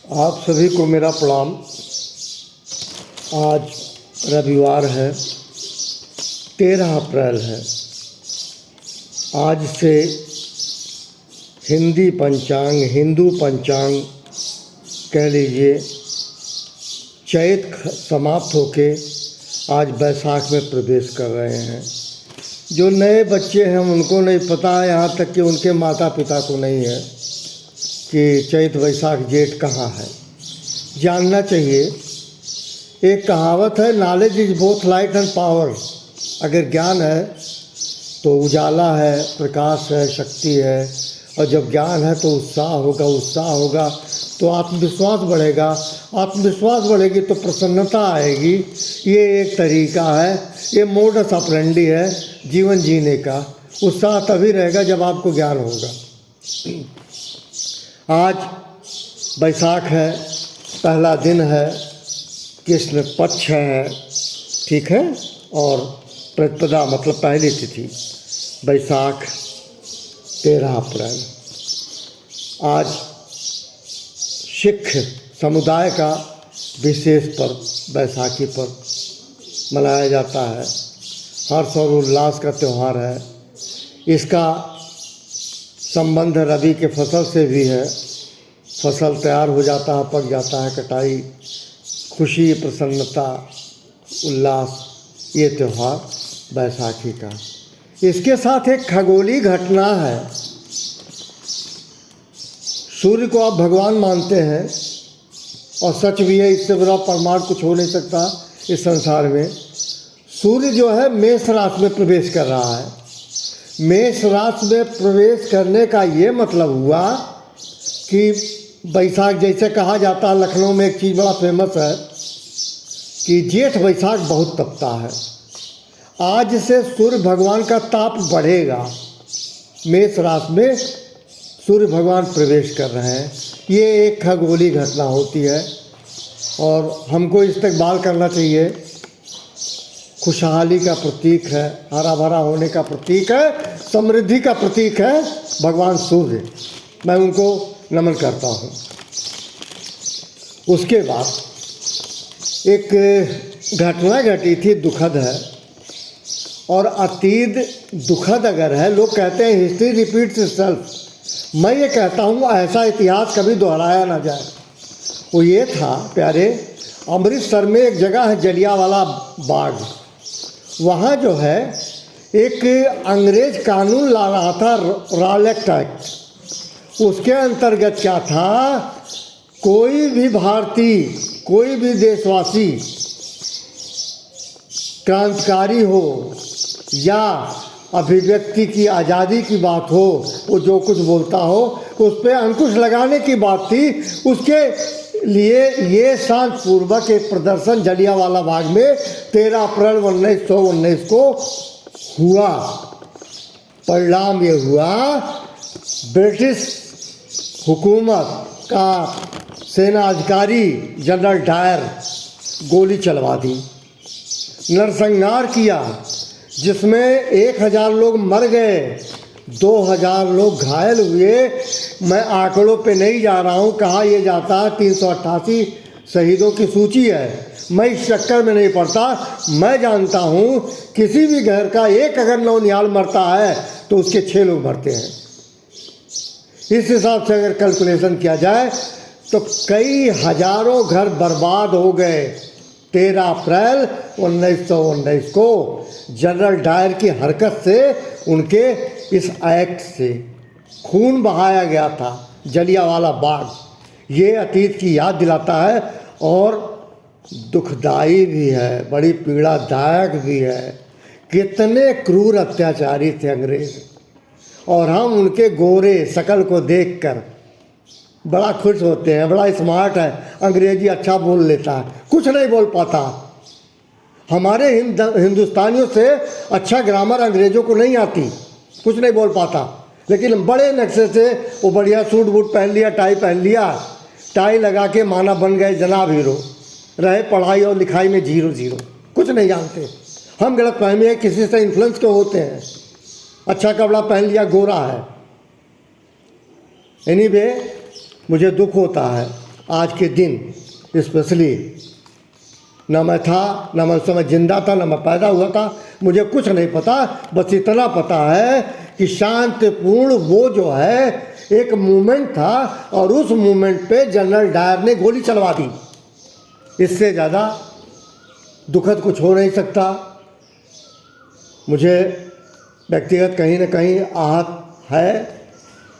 आप सभी को मेरा प्रणाम। आज रविवार है, 13 अप्रैल है। आज से हिंदू पंचांग कह लीजिए चैत समाप्त होके आज बैसाख में प्रवेश कर रहे हैं। जो नए बच्चे हैं उनको नहीं पता है, यहाँ तक कि उनके माता पिता को नहीं है कि चैत वैशाख जेठ कहाँ है। जानना चाहिए। एक कहावत है, knowledge is both light and power. अगर ज्ञान है तो उजाला है, प्रकाश है, शक्ति है, और जब ज्ञान है तो उत्साह होगा तो आत्मविश्वास बढ़ेगा। आत्मविश्वास बढ़ेगी तो प्रसन्नता आएगी। ये एक तरीका है, ये मोडस ऑपरेंडी है जीवन जीने का। उत्साह तभी रहेगा जब आपको ज्ञान होगा। आज बैसाख है, पहला दिन है, कृष्ण पक्ष है, ठीक है, और प्रतिपदा मतलब पहली तिथि बैसाख 13 अप्रैल। आज सिख समुदाय का विशेष पर्व बैसाखी पर्व मनाया जाता है। हर्ष और उल्लास का त्यौहार है। इसका संबंध रबी के फसल से भी है। फसल तैयार हो जाता है, पक जाता है, कटाई, खुशी, प्रसन्नता, उल्लास, ये त्यौहार बैसाखी का। इसके साथ एक खगोलीय घटना है। सूर्य को आप भगवान मानते हैं और सच भी है, इससे बड़ा प्रमाण कुछ हो नहीं सकता इस संसार में। सूर्य जो है मेष राशि में प्रवेश कर रहा है। मेष राशि में प्रवेश करने का ये मतलब हुआ कि बैसाख, जैसे कहा जाता है, लखनऊ में एक चीज़ बड़ा फेमस है कि जेठ बैसाख बहुत तपता है। आज से सूर्य भगवान का ताप बढ़ेगा। मेष राशि में सूर्य भगवान प्रवेश कर रहे हैं। ये एक खगोलीय घटना होती है और हमको इस्तकबाल करना चाहिए। खुशहाली का प्रतीक है, हरा भरा होने का प्रतीक है, समृद्धि का प्रतीक है भगवान सूर्य। मैं उनको नमन करता हूँ। उसके बाद एक घटना घटी थी, दुखद है, और अतीत दुखद अगर है, लोग कहते हैं हिस्ट्री रिपीट्स इटसेल्फ। मैं ये कहता हूँ ऐसा इतिहास कभी दोहराया ना जाए। वो ये था प्यारे, अमृतसर में एक जगह है जलियांवाला बाग। वहाँ जो है एक अंग्रेज कानून ला रहा था, रॉलेट एक्ट। उसके अंतर्गत क्या था, कोई भी भारतीय, कोई भी देशवासी क्रांतिकारी हो या अभिव्यक्ति की आज़ादी की बात हो, वो जो कुछ बोलता हो उस पर अंकुश लगाने की बात थी। उसके लिए ये शांतिपूर्वक एक प्रदर्शन जलियांवाला बाग में 13 अप्रैल 1919 को हुआ। परिणाम ये हुआ, ब्रिटिश हुकूमत का सेना अधिकारी जनरल डायर गोली चलवा दी, नरसंहार किया, जिसमें 1000 लोग मर गए, 2000 लोग घायल हुए। मैं आंकड़ों पे नहीं जा रहा हूँ, कहा यह जाता है 388 शहीदों की सूची है। मैं इस चक्कर में नहीं पड़ता। मैं जानता हूँ किसी भी घर का एक अगर नौनिहाल मरता है तो उसके 6 लोग मरते हैं। इस हिसाब से अगर कैलकुलेशन किया जाए तो कई हजारों घर बर्बाद हो गए। 13 अप्रैल 1919 को जनरल डायर की हरकत से, उनके इस एक्ट से खून बहाया गया था जलियांवाला बाग। ये अतीत की याद दिलाता है और दुखदाई भी है, बड़ी पीड़ादायक भी है। कितने क्रूर अत्याचारी थे अंग्रेज, और हम उनके गोरे शकल को देखकर बड़ा खुश होते हैं। बड़ा स्मार्ट है, अंग्रेजी अच्छा बोल लेता है, कुछ नहीं बोल पाता। हमारे हिंदुस्तानियों से अच्छा ग्रामर अंग्रेज़ों को नहीं आती, कुछ नहीं बोल पाता, लेकिन बड़े नक्शे से वो बढ़िया सूट बूट पहन लिया, टाई पहन लिया, टाई लगा के माना बन गए जनाब हीरो। रहे पढ़ाई और लिखाई में 0-0, कुछ नहीं जानते। हम गलतफहमी है किसी से इन्फ्लुएंस क्यों होते हैं। अच्छा कपड़ा पहन लिया, गोरा है। एनीवे, मुझे दुख होता है आज के दिन स्पेशली न मैं था, न मैं उस समय जिंदा था, न मैं पैदा हुआ था, मुझे कुछ नहीं पता। बस इतना पता है कि शांतिपूर्ण वो जो है एक मूवमेंट था और उस मूवमेंट पे जनरल डायर ने गोली चलवा दी। इससे ज़्यादा दुखद कुछ हो नहीं सकता। मुझे व्यक्तिगत कहीं न कहीं आहत है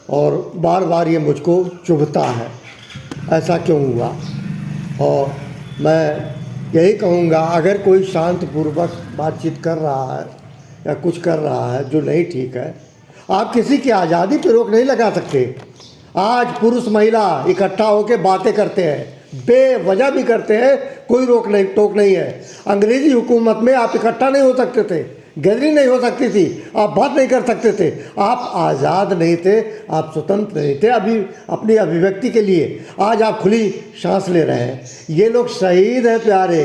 और बार बार ये मुझको चुभता है, ऐसा क्यों हुआ। और मैं यही कहूँगा, अगर कोई शांतिपूर्वक बातचीत कर रहा है या कुछ कर रहा है जो नहीं ठीक है, आप किसी की आज़ादी पर रोक नहीं लगा सकते। आज पुरुष महिला इकट्ठा होकर बातें करते हैं, बेवजह भी करते हैं, कोई रोक नहीं टोक नहीं है। अंग्रेज़ी हुकूमत में आप इकट्ठा नहीं हो सकते थे, गैदरिंग नहीं हो सकती थी, आप बात नहीं कर सकते थे, आप आज़ाद नहीं थे, आप स्वतंत्र नहीं थे अभी अपनी अभिव्यक्ति के लिए। आज आप खुली सांस ले रहे हैं। ये लोग शहीद हैं प्यारे,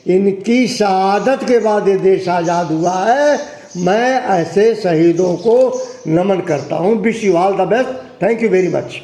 इनकी शहादत के बाद ये देश आज़ाद हुआ है। मैं ऐसे शहीदों को नमन करता हूँ। Wish you all the best. Thank you very much.